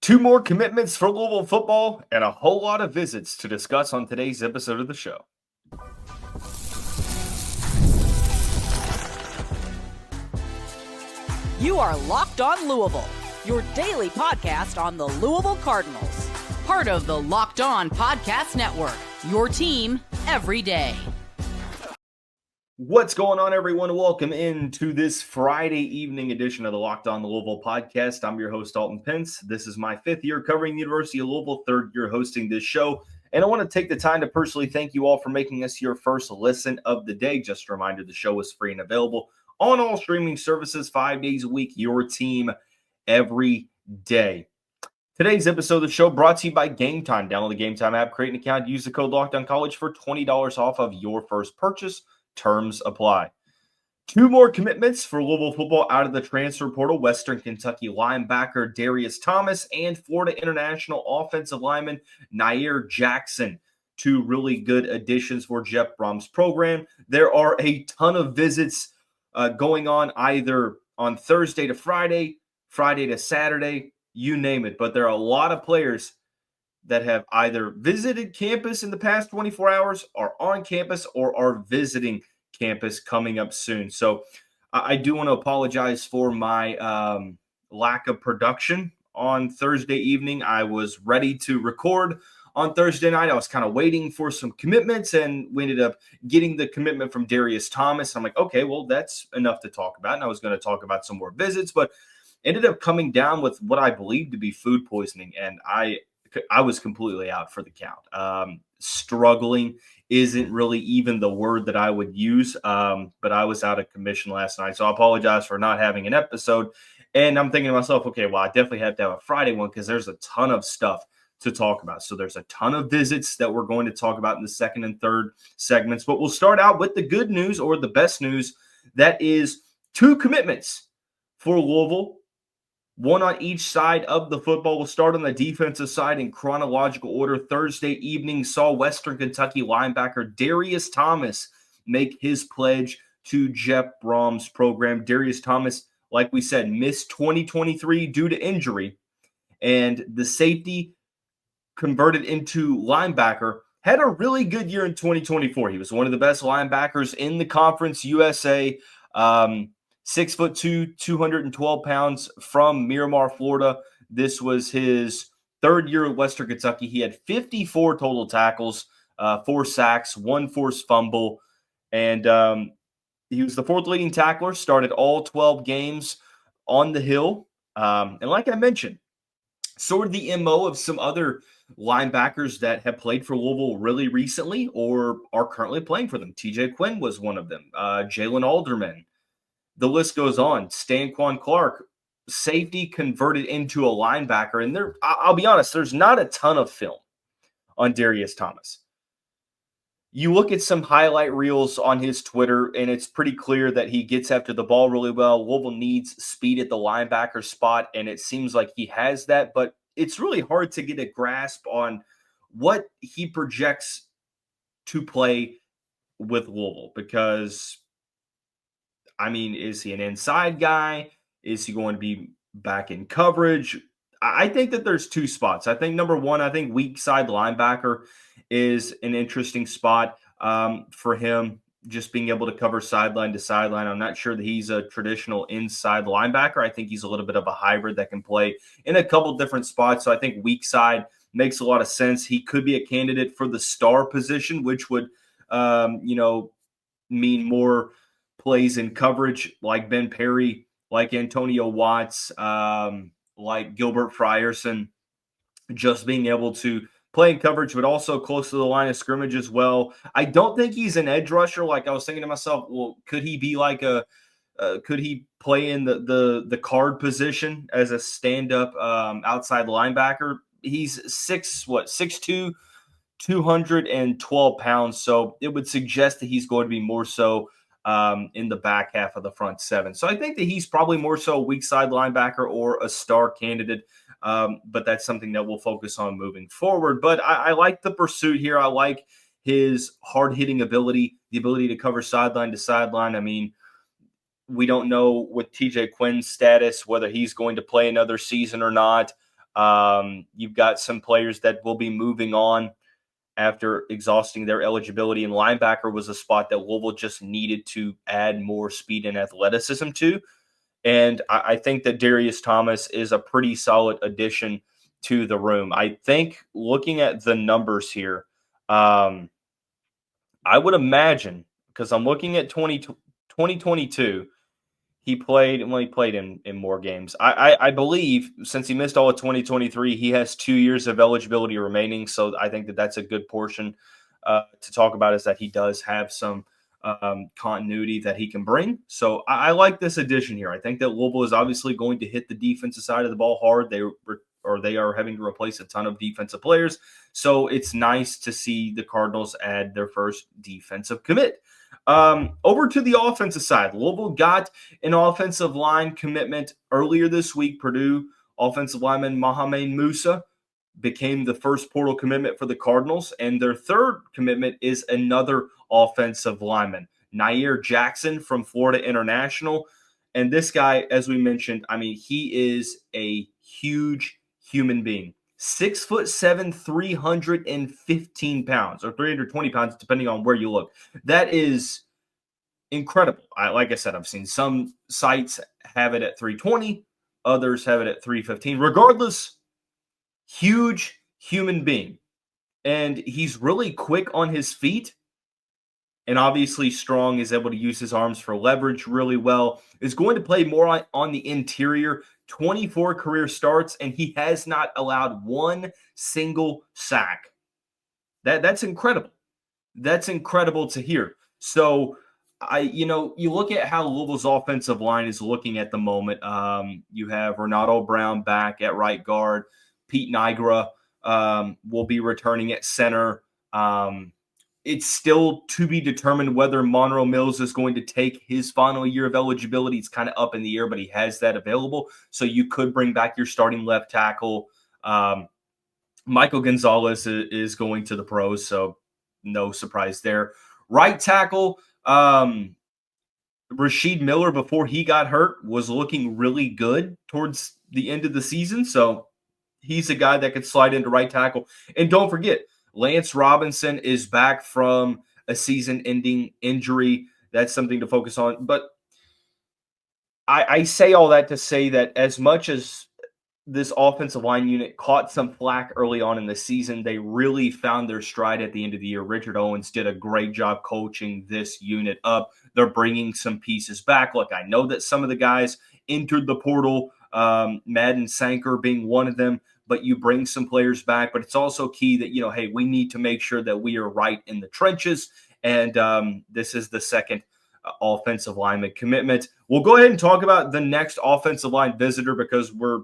Two more commitments for Louisville football and a whole lot of visits to discuss on today's episode of the show. You are Locked On Louisville, your daily podcast on the Louisville Cardinals. Part of the Locked On Podcast Network, your team every day. What's going on, everyone? Welcome into this Friday evening edition of the Locked On Louisville podcast. I'm your host, Dalton Pence. This is my fifth year covering the University of Louisville, third year hosting this show. And I want to take the time to personally thank you all for making us your first listen of the day. Just a reminder, the show is free and available on all streaming services 5 days a week, your team every day. Today's episode of the show brought to you by Game Time. Download the Game Time app, create an account, use the code LOCKEDONCollege for $20 off of your first purchase. Terms apply. Two more commitments for Louisville football out of the transfer portal. Western Kentucky linebacker Darius Thomas and Florida International offensive lineman Naeer Jackson. Two really good additions for Jeff Brom's program. There are a ton of visits going on either on Thursday to Friday, Friday to Saturday, you name it. But there are a lot of players that have either visited campus in the past 24 hours, are on campus, or are visiting campus coming up soon. So I do want to apologize for my lack of production on Thursday evening. I was ready to record on Thursday night. I was kind of waiting for some commitments, and we ended up getting the commitment from Darius Thomas. I'm like, okay, well, that's enough to talk about. And I was going to talk about some more visits, but ended up coming down with what I believe to be food poisoning, and I was completely out for the count. Struggling isn't really even the word that I would use, but I was out of commission last night. So I apologize for not having an episode. And I'm thinking to myself, okay, well, I definitely have to have a Friday one because there's a ton of stuff to talk about. So there's a ton of visits that we're going to talk about in the second and third segments. But we'll start out with the good news, or the best news. That is two commitments for Louisville. One on each side of the football. We'll start on the defensive side in chronological order. Thursday evening saw Western Kentucky linebacker Darius Thomas make his pledge to Jeff Brom's program. Darius Thomas, like we said, missed 2023 due to injury, and the safety converted into linebacker had a really good year in 2024. He was one of the best linebackers in the Conference USA. 6'2", 212 pounds from Miramar, Florida. This was his third year at Western Kentucky. He had 54 total tackles, 4 sacks, 1 forced fumble, and he was the fourth leading tackler, started all 12 games on the Hill. And like I mentioned, sort of the MO of some other linebackers that have played for Louisville really recently or are currently playing for them. TJ Quinn was one of them. Jalen Alderman. The list goes on. Stanquan Clark, safety converted into a linebacker. And I'll be honest, there's not a ton of film on Darius Thomas. You look at some highlight reels on his Twitter, and it's pretty clear that he gets after the ball really well. Louisville needs speed at the linebacker spot, and it seems like he has that. But it's really hard to get a grasp on what he projects to play with Louisville because – I mean, is he an inside guy? Is he going to be back in coverage? I think that there's two spots. I think number one, I think weak side linebacker is an interesting spot for him, just being able to cover sideline to sideline. I'm not sure that he's a traditional inside linebacker. I think he's a little bit of a hybrid that can play in a couple different spots. So I think weak side makes a lot of sense. He could be a candidate for the star position, which would, mean more plays in coverage like Ben Perry, like Antonio Watts, like Gilbert Frierson, just being able to play in coverage, but also close to the line of scrimmage as well. I don't think he's an edge rusher. Like I was thinking to myself, well, could he be like could he play in the guard position as a stand-up outside linebacker? He's 6'2", 212 pounds. So it would suggest that he's going to be more so in the back half of the front seven. So I think that he's probably more so a weak side linebacker or a star candidate, but that's something that we'll focus on moving forward. But I like the pursuit here. I like his hard-hitting ability, the ability to cover sideline to sideline. I mean, we don't know with TJ Quinn's status, whether he's going to play another season or not. You've got some players that will be moving on after exhausting their eligibility, and linebacker was a spot that Louisville just needed to add more speed and athleticism to. And I think that Darius Thomas is a pretty solid addition to the room. I think looking at the numbers here, I would imagine, because I'm looking at 2022, he played in more games. I believe since he missed all of 2023, he has 2 years of eligibility remaining. So I think that that's a good portion to talk about, is that he does have some continuity that he can bring. So I like this addition here. I think that Louisville is obviously going to hit the defensive side of the ball hard. They are having to replace a ton of defensive players. So it's nice to see the Cardinals add their first defensive commit. Over to the offensive side, Louisville got an offensive line commitment earlier this week. Purdue offensive lineman Mohamed Musa became the first portal commitment for the Cardinals, and their third commitment is another offensive lineman, Naeer Jackson from Florida International. And this guy, as we mentioned, I mean, he is a huge human being. 6'7", 315 pounds, or 320 pounds, depending on where you look. That is incredible. Like I said, I've seen some sites have it at 320, others have it at 315. Regardless, huge human being. And he's really quick on his feet, and obviously strong, is able to use his arms for leverage really well. Is going to play more on the interior. 24 career starts, and he has not allowed one single sack. That's incredible. That's incredible to hear. So you look at how Louisville's offensive line is looking at the moment. You have Renato Brown back at right guard. Pete Nigra will be returning at center. It's still to be determined whether Monroe Mills is going to take his final year of eligibility. It's kind of up in the air, but he has that available. So you could bring back your starting left tackle. Michael Gonzalez is going to the pros, so no surprise there. Right tackle, Rasheed Miller, before he got hurt, was looking really good towards the end of the season. So he's a guy that could slide into right tackle. And don't forget, Lance Robinson is back from a season-ending injury. That's something to focus on. But I say all that to say that as much as this offensive line unit caught some flack early on in the season, they really found their stride at the end of the year. Richard Owens did a great job coaching this unit up. They're bringing some pieces back. Look, I know that some of the guys entered the portal, Madden Sanker being one of them, but you bring some players back. But it's also key that, hey, we need to make sure that we are right in the trenches. And this is the second offensive lineman commitment. We'll go ahead and talk about the next offensive line visitor, because we're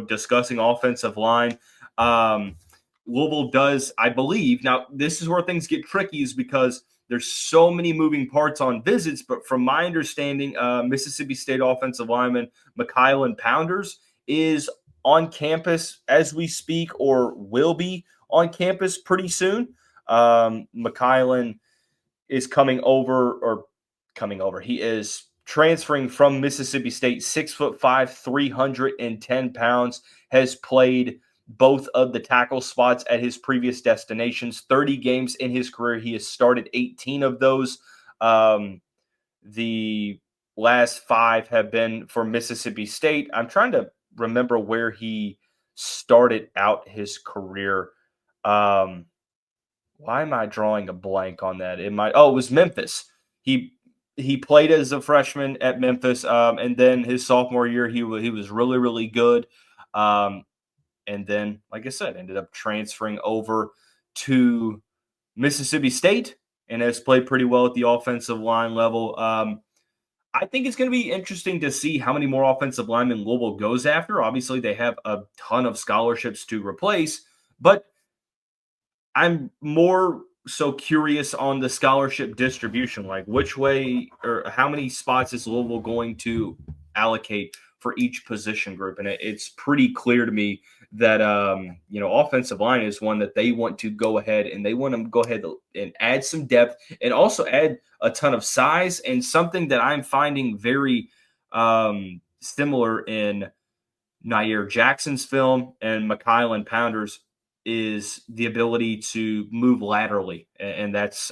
discussing offensive line. Louisville does, I believe. Now, this is where things get tricky, is because there's so many moving parts on visits. But from my understanding, Mississippi State offensive lineman Mykylin Pounders is on campus as we speak, or will be on campus pretty soon. Mykylin is coming over. He is transferring from Mississippi State, 6'5", 310 pounds, has played both of the tackle spots at his previous destinations. 30 games in his career. He has started 18 of those. The last 5 have been for Mississippi State. I'm trying to remember where he started out his career. Why am I drawing a blank on that? It was Memphis. He played as a freshman at Memphis, and then his sophomore year he was really, really good. And then, like I said, ended up transferring over to Mississippi State and has played pretty well at the offensive line level. I think it's going to be interesting to see how many more offensive linemen Louisville goes after. Obviously, they have a ton of scholarships to replace, but I'm more so curious on the scholarship distribution, like which way or how many spots is Louisville going to allocate for each position group. And it's pretty clear to me that, offensive line is one that they want to go ahead and they want to go ahead and add some depth and also add a ton of size. And something that I'm finding very similar in Naeer Jackson's film and Mikhail Pounders is the ability to move laterally. And that's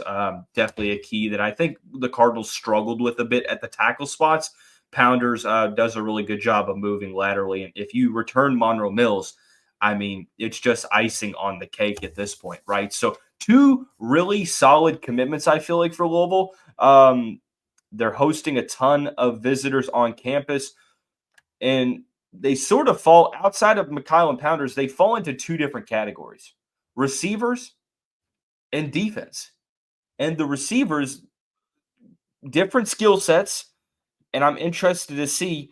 definitely a key that I think the Cardinals struggled with a bit at the tackle spots. Pounders does a really good job of moving laterally. And if you return Monroe Mills, I mean, it's just icing on the cake at this point, right? So two really solid commitments, I feel like, for Louisville. They're hosting a ton of visitors on campus, and they sort of fall outside of Mikhail and Pounders. They fall into two different categories: receivers and defense. And the receivers, different skill sets. And I'm interested to see,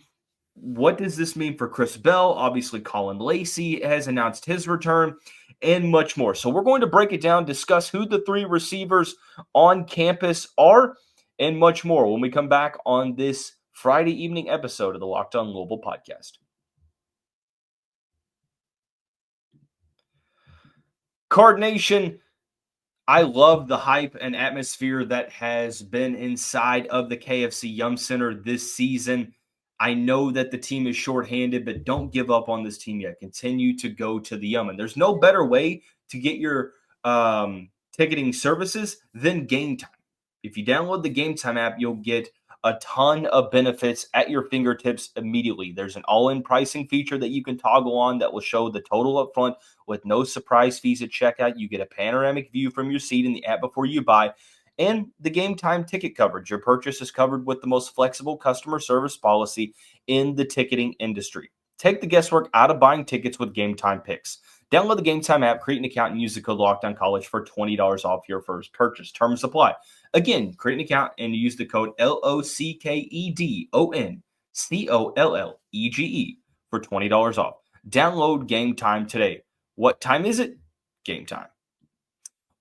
what does this mean for Chris Bell? Obviously, Colin Lacey has announced his return and much more. So we're going to break it down, discuss who the three receivers on campus are, and much more when we come back on this Friday evening episode of the Locked On Louisville podcast. Card Nation, I love the hype and atmosphere that has been inside of the KFC Yum Center this season. I know that the team is shorthanded, but don't give up on this team yet. Continue to go to the Yum. And there's no better way to get your ticketing services than Game Time. If you download the Game Time app, you'll get a ton of benefits at your fingertips immediately. There's an all-in pricing feature that you can toggle on that will show the total up front with no surprise fees at checkout. You get a panoramic view from your seat in the app before you buy, and the Game Time ticket coverage. Your purchase is covered with the most flexible customer service policy in the ticketing industry. Take the guesswork out of buying tickets with Game Time Picks. Download the Game Time app, create an account, and use the code LOCKEDONCollege for $20 off your first purchase. Terms apply. Again, create an account and use the code LOCKEDONCOLLEGE for $20 off. Download Game Time today. What time is it? Game time.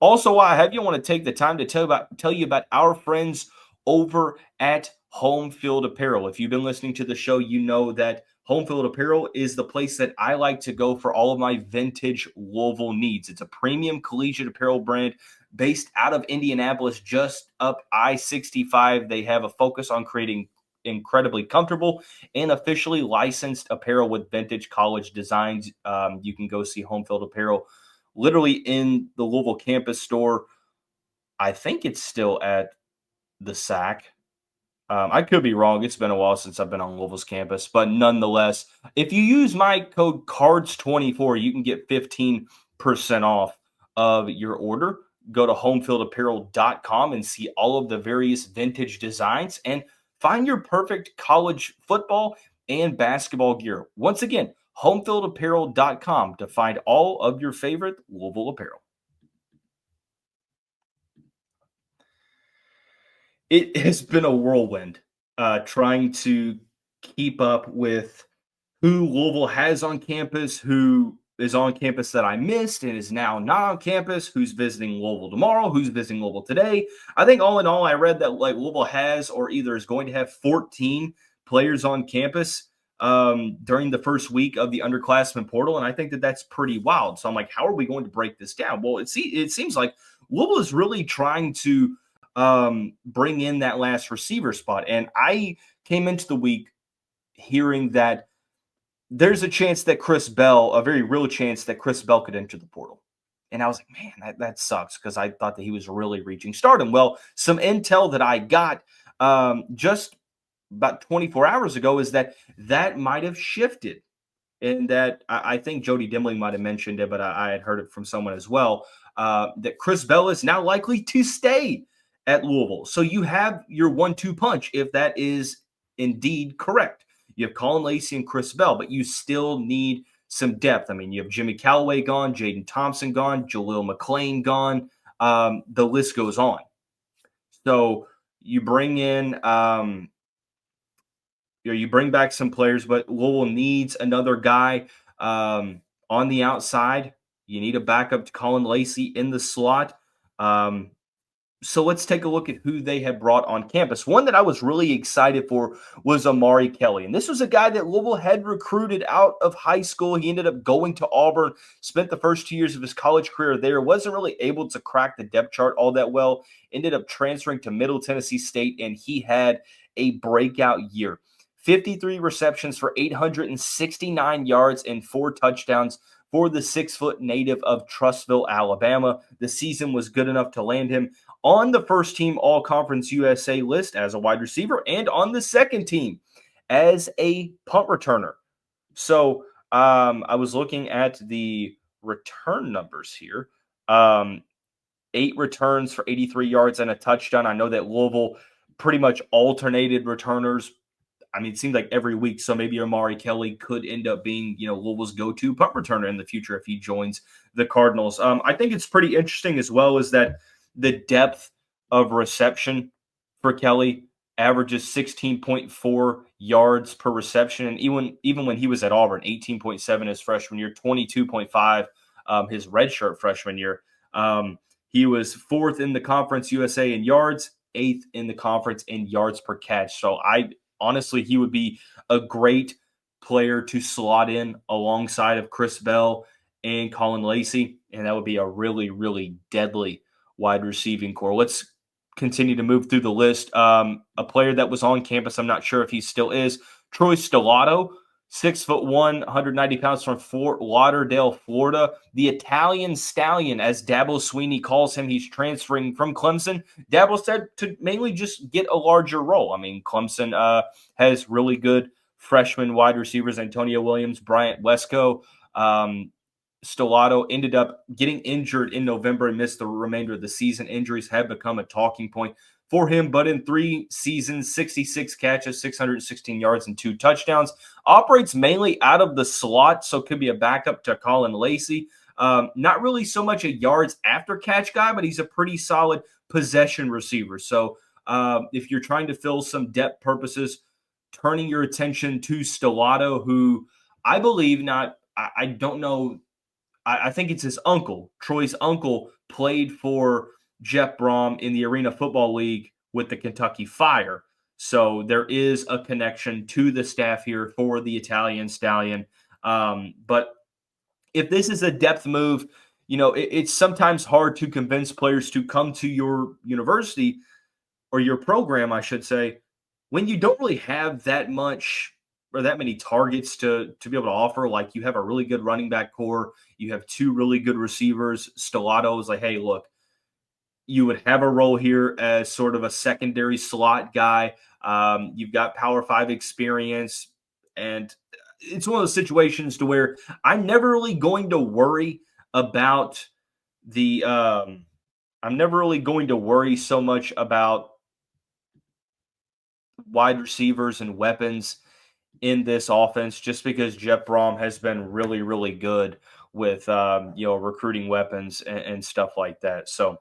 Also, while I have you, I want to take the time to tell you about our friends over at Homefield Apparel. If you've been listening to the show, you know that Homefield Apparel is the place that I like to go for all of my vintage Louisville needs. It's a premium collegiate apparel brand based out of Indianapolis, just up I-65. They have a focus on creating incredibly comfortable and officially licensed apparel with vintage college designs. You can go see Homefield Apparel literally in the Louisville campus store. I think it's still at the SAC. I could be wrong. It's been a while since I've been on Louisville's campus, but nonetheless, if you use my code CARDS24, you can get 15% off of your order. Go to homefieldapparel.com and see all of the various vintage designs and find your perfect college football and basketball gear. Once again, homefieldapparel.com to find all of your favorite Louisville apparel. It has been a whirlwind trying to keep up with who Louisville has on campus, who is on campus that I missed and is now not on campus, who's visiting Louisville tomorrow, who's visiting Louisville today. I think all in all, I read that Louisville has or either is going to have 14 players on campus during the first week of the underclassmen portal, and I think that that's pretty wild. So I'm like, how are we going to break this down? Well, it seems like Louisville is really trying to bring in that last receiver spot. And I came into the week hearing that there's a chance that Chris Bell, a very real chance that Chris Bell could enter the portal. And I was like, man, that sucks, because I thought that he was really reaching stardom. Well, some intel that I got just about 24 hours ago is that might have shifted. And that I think Jody Dimling might have mentioned it, but I had heard it from someone as well, that Chris Bell is now likely to stay at Louisville. So you have your 1-2 punch if that is indeed correct. You have Colin Lacey and Chris Bell, but you still need some depth. I mean, you have Jimmy Callaway gone, Jaden Thompson gone, Jaleel McClain gone. The list goes on. So you bring in, you bring back some players, but Louisville needs another guy on the outside. You need a backup to Colin Lacey in the slot. So let's take a look at who they have brought on campus. One that I was really excited for was Omari Kelly. And this was a guy that Louisville had recruited out of high school. He ended up going to Auburn, spent the first 2 years of his college career there, wasn't really able to crack the depth chart all that well, ended up transferring to Middle Tennessee State, and he had a breakout year. 53 receptions for 869 yards and 4 touchdowns for the 6-foot native of Trussville, Alabama. The season was good enough to land him on the first team All-Conference USA list as a wide receiver and on the second team as a punt returner. So I was looking at the return numbers here. 8 returns for 83 yards and a touchdown. I know that Louisville pretty much alternated returners. I mean, it seemed like every week. So maybe Omari Kelly could end up being, Louisville's go-to punt returner in the future if he joins the Cardinals. I think it's pretty interesting as well is that the depth of reception for Kelly averages 16.4 yards per reception. And even when he was at Auburn, 18.7 his freshman year, 22.5 his redshirt freshman year. He was 4th in the Conference USA in yards, 8th in the conference in yards per catch. So honestly, he would be a great player to slot in alongside of Chris Bell and Colin Lacey, and that would be a really, really deadly wide receiving core. Let's continue to move through the list. A player that was on campus, I'm not sure if he still is, Troy Stellato, 6'1", 190 pounds from Fort Lauderdale, Florida. The Italian Stallion, as Dabo Swinney calls him, he's transferring from Clemson. Dabo said to mainly just get a larger role. I mean, Clemson has really good freshman wide receivers, Antonio Williams, Bryant Wesco. Stellato ended up getting injured in November and missed the remainder of the season. Injuries have become a talking point for him, but in 3 seasons, 66 catches, 616 yards, and 2 touchdowns. Operates mainly out of the slot, so could be a backup to Colin Lacey. Not really so much a yards after catch guy, but he's a pretty solid possession receiver. So if you're trying to fill some depth purposes, turning your attention to Stellato, who I believe I don't know, I think it's his uncle, Troy's uncle, played for Jeff Brom in the Arena Football League with the Kentucky Fire. So there is a connection to the staff here for the Italian Stallion. But if this is a depth move, it's sometimes hard to convince players to come to your university or your program, I should say, when you don't really have that much or that many targets to be able to offer. Like, you have a really good running back core. You have 2 really good receivers. Stellato is like, hey, look, you would have a role here as sort of a secondary slot guy. You've got Power 5 experience. And it's one of those situations to where I'm never really going to worry about I'm never really going to worry so much about wide receivers and weapons in this offense, just because Jeff Brom has been really, really good with, recruiting weapons and stuff like that. So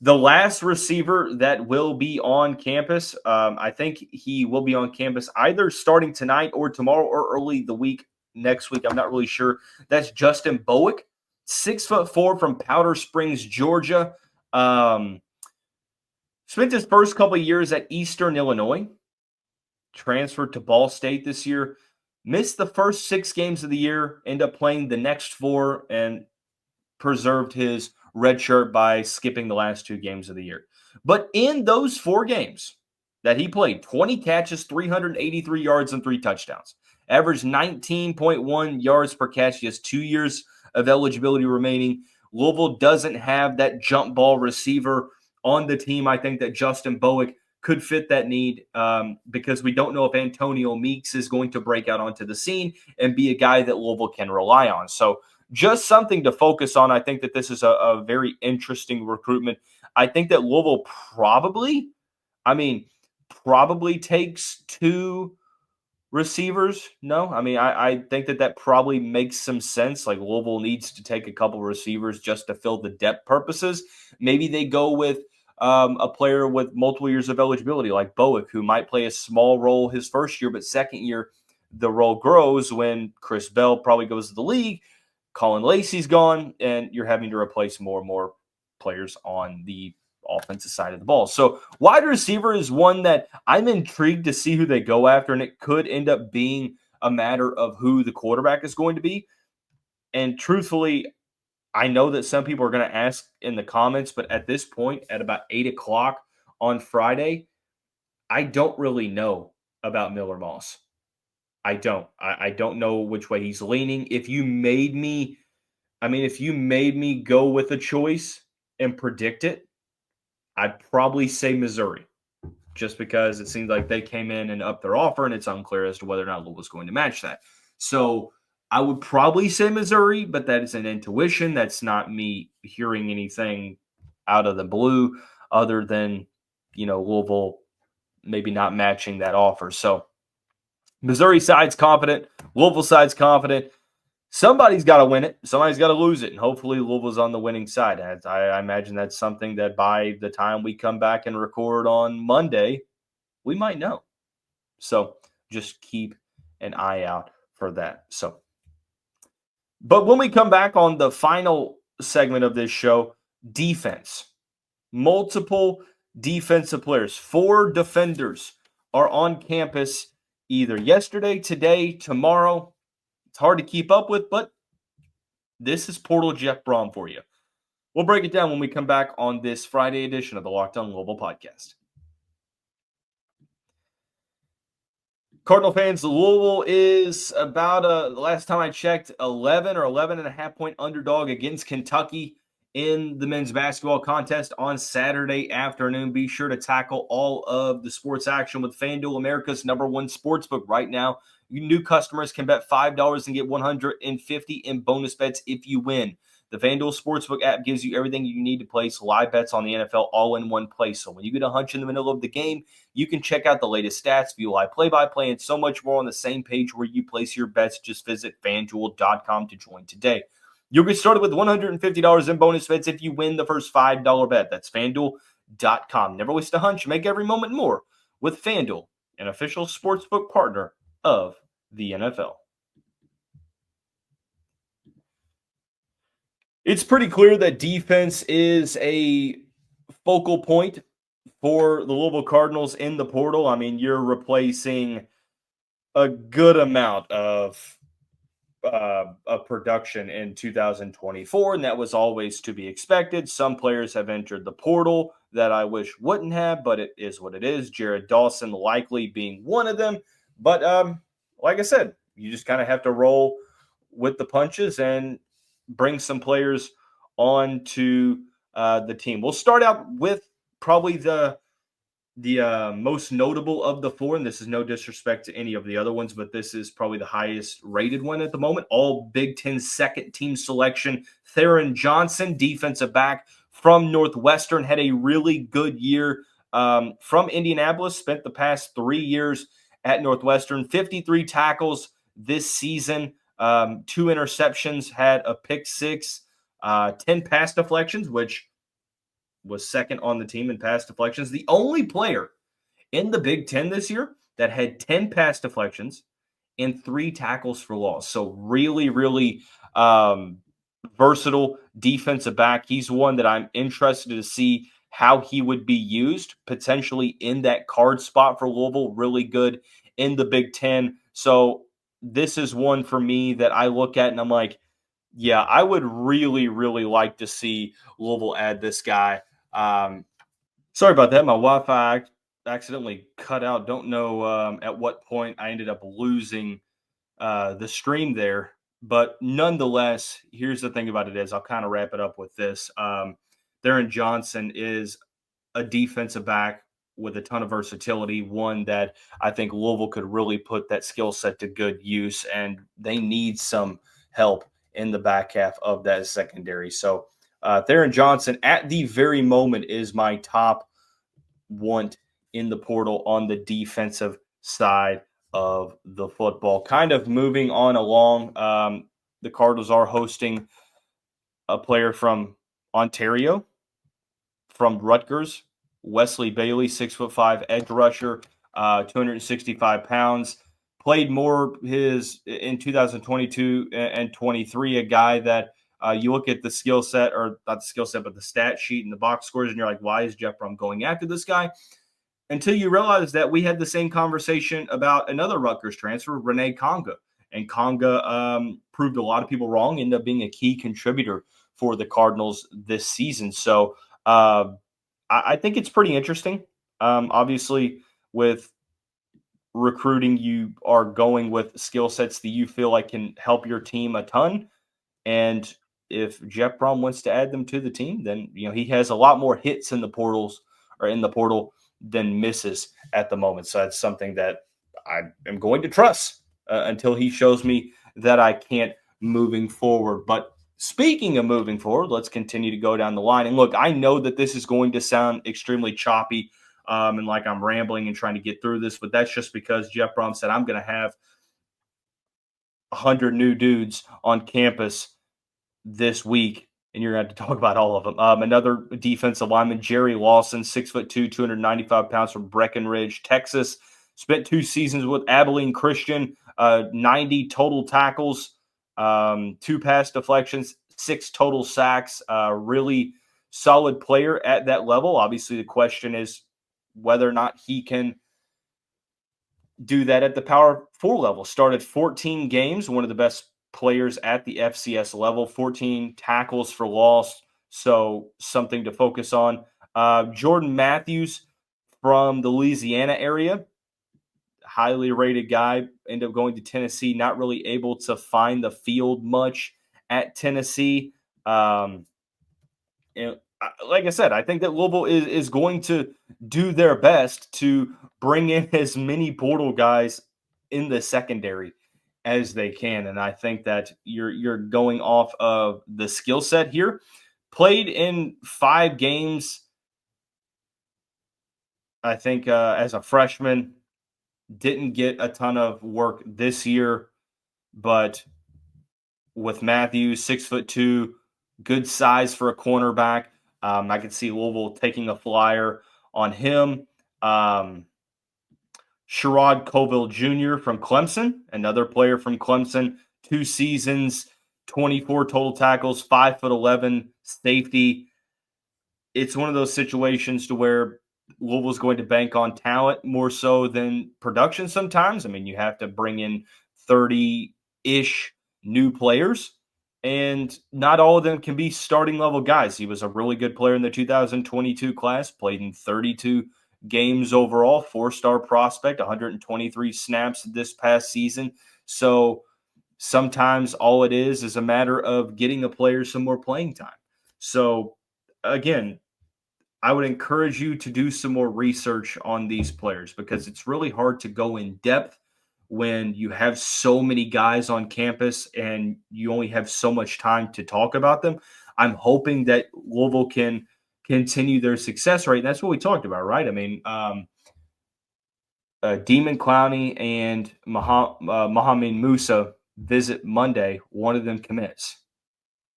the last receiver that will be on campus, I think he will be on campus either starting tonight or tomorrow or early the week next week. I'm not really sure. That's Justin Bowick, 6'4" from Powder Springs, Georgia. Spent his first couple of years at Eastern Illinois. Transferred to Ball State this year. Missed the first 6 games of the year. Ended up playing the next 4 and preserved his red shirt by skipping the last 2 games of the year. But in those 4 games that he played, 20 catches, 383 yards, and 3 touchdowns. Averaged 19.1 yards per catch. He has 2 years of eligibility remaining. Louisville doesn't have that jump ball receiver on the team. I think that Justin Bowick could fit that need because we don't know if Antonio Meeks is going to break out onto the scene and be a guy that Louisville can rely on. So just something to focus on. I think that this is a very interesting recruitment. I think that Louisville probably takes 2 receivers. No, I think that probably makes some sense. Like, Louisville needs to take a couple receivers just to fill the depth purposes. Maybe they go with a player with multiple years of eligibility like Bowick, who might play a small role his first year, but second year the role grows when Chris Bell probably goes to the league, Colin Lacey's gone, and you're having to replace more and more players on the offensive side of the ball. So wide receiver is one that I'm intrigued to see who they go after, and it could end up being a matter of who the quarterback is going to be. And truthfully, I know that some people are going to ask in the comments, but at this point, at about 8 o'clock on Friday, I don't really know about Miller Moss. I don't. I don't know which way he's leaning. If you made me go with a choice and predict it, I'd probably say Missouri, just because it seems like they came in and upped their offer, and it's unclear as to whether or not Louisville's going to match that. So I would probably say Missouri, but that is an intuition. That's not me hearing anything out of the blue other than, Louisville maybe not matching that offer. So Missouri side's confident. Louisville side's confident. Somebody's got to win it. Somebody's got to lose it. And hopefully Louisville's on the winning side. I imagine that's something that by the time we come back and record on Monday, we might know. So just keep an eye out for that. But when we come back on the final segment of this show, defense. Multiple defensive players. 4 defenders are on campus either yesterday, today, tomorrow. It's hard to keep up with, but this is Portal Jeff Brom for you. We'll break it down when we come back on this Friday edition of the Locked On Louisville podcast. Cardinal fans, Louisville is about, last time I checked, 11 or 11.5 point underdog against Kentucky in the men's basketball contest on Saturday afternoon. Be sure to tackle all of the sports action with FanDuel, America's #1 sportsbook right now. New customers can bet $5 and get $150 in bonus bets if you win. The FanDuel Sportsbook app gives you everything you need to place live bets on the NFL all in one place. So when you get a hunch in the middle of the game, you can check out the latest stats, view live play-by-play, and so much more on the same page where you place your bets. Just visit FanDuel.com to join today. You'll get started with $150 in bonus bets if you win the first $5 bet. That's FanDuel.com. Never waste a hunch. Make every moment more with FanDuel, an official sportsbook partner of the NFL. It's pretty clear that defense is a focal point for the Louisville Cardinals in the portal. I mean, you're replacing a good amount of production in 2024, and that was always to be expected. Some players have entered the portal that I wish wouldn't have, but it is what it is. Jared Dawson likely being one of them. But like I said, you just kind of have to roll with the punches and bring some players on to the team. We'll start out with probably the most notable of the 4, and this is no disrespect to any of the other ones, but this is probably the highest rated one at the moment. All Big Ten second team selection. Theran Johnson, defensive back from Northwestern, had a really good year from Indianapolis, spent the past 3 years at Northwestern, 53 tackles this season, 2 interceptions, had a pick 6, 10 pass deflections, which was second on the team in pass deflections. The only player in the Big Ten this year that had 10 pass deflections and 3 tackles for loss. So really, really versatile defensive back. He's one that I'm interested to see how he would be used, potentially in that card spot for Louisville. Really good in the Big Ten. So this is one for me that I look at and I'm like, yeah, I would really, really like to see Louisville add this guy. Sorry about that. My Wi-Fi accidentally cut out. Don't know at what point I ended up losing the stream there. But nonetheless, here's the thing about it is I'll kind of wrap it up with this. Theran Johnson is a defensive back with a ton of versatility, one that I think Louisville could really put that skill set to good use, and they need some help in the back half of that secondary. So Theran Johnson at the very moment is my top want in the portal on the defensive side of the football. Kind of moving on along, the Cardinals are hosting a player from Ontario, from Rutgers, Wesley Bailey, 6'5" edge rusher, 265 pounds. Played more in 2022 and 23, a guy that you look at the skill set, or not the skill set, but the stat sheet and the box scores, and you're like, why is Jeff Brom going after this guy? Until you realize that we had the same conversation about another Rutgers transfer, Renee Conga. And Conga proved a lot of people wrong, ended up being a key contributor for the Cardinals this season. So I think it's pretty interesting. Obviously, with recruiting you are going with skill sets that you feel like can help your team a ton. And if Jeff Brom wants to add them to the team, then he has a lot more hits in the portal than misses at the moment. So that's something that I am going to trust until he shows me that I can't moving forward. But speaking of moving forward, let's continue to go down the line. And look, I know that this is going to sound extremely choppy and like I'm rambling and trying to get through this, but that's just because Jeff Brom said I'm going to have 100 new dudes on campus this week, and you're going to have to talk about all of them. Another defensive lineman, Jerry Lawson, 6'2", 295 pounds from Breckenridge, Texas. Spent 2 seasons with Abilene Christian, 90 total tackles, 2 pass deflections, 6 total sacks. Really solid player at that level. Obviously, the question is whether or not he can do that at the Power 4 level. Started 14 games, one of the best players at the FCS level, 14 tackles for loss, so something to focus on. Jordan Matthews from the Louisiana area, highly rated guy, ended up going to Tennessee, not really able to find the field much at Tennessee. And like I said, I think that Louisville is going to do their best to bring in as many portal guys in the secondary as they can. And I think that you're going off of the skill set here. Played in 5 games, I think, as a freshman. Didn't get a ton of work this year, but with Matthews, 6'2", good size for a cornerback. I could see Louisville taking a flyer on him. Sherrod Colville Jr. from Clemson, another player from Clemson, 2 seasons, 24 total tackles, 5'11", safety. It's one of those situations to where Louisville's going to bank on talent more so than production sometimes. I mean, you have to bring in 30-ish new players, and not all of them can be starting level guys. He was a really good player in the 2022 class, played in 32 games overall, 4-star prospect, 123 snaps this past season. So sometimes all it is a matter of getting a player some more playing time. So again, I would encourage you to do some more research on these players because it's really hard to go in depth when you have so many guys on campus and you only have so much time to talk about them. I'm hoping that Louisville can continue their success rate. And that's what we talked about, right? I mean, Demon Clowney and Mohamed Musa visit Monday. One of them commits.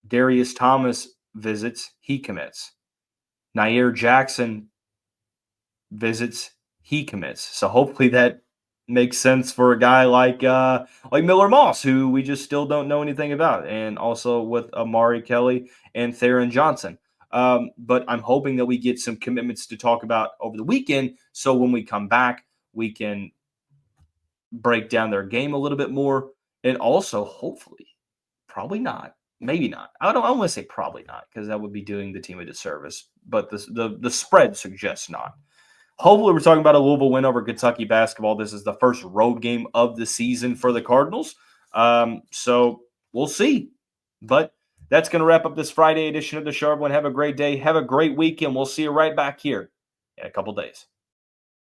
Darius Thomas visits. He commits. Naeer Jackson visits, he commits. So hopefully that makes sense for a guy like Miller Moss, who we just still don't know anything about, and also with Omari Kelly and Theran Johnson. But I'm hoping that we get some commitments to talk about over the weekend, so when we come back, we can break down their game a little bit more, and also hopefully, probably not, maybe not. I want to say probably not because that would be doing the team a disservice. But the spread suggests not. Hopefully, we're talking about a Louisville win over Kentucky basketball. This is the first road game of the season for the Cardinals. So we'll see. But that's going to wrap up this Friday edition of the show. Everyone have a great day. Have a great weekend. We'll see you right back here in a couple days.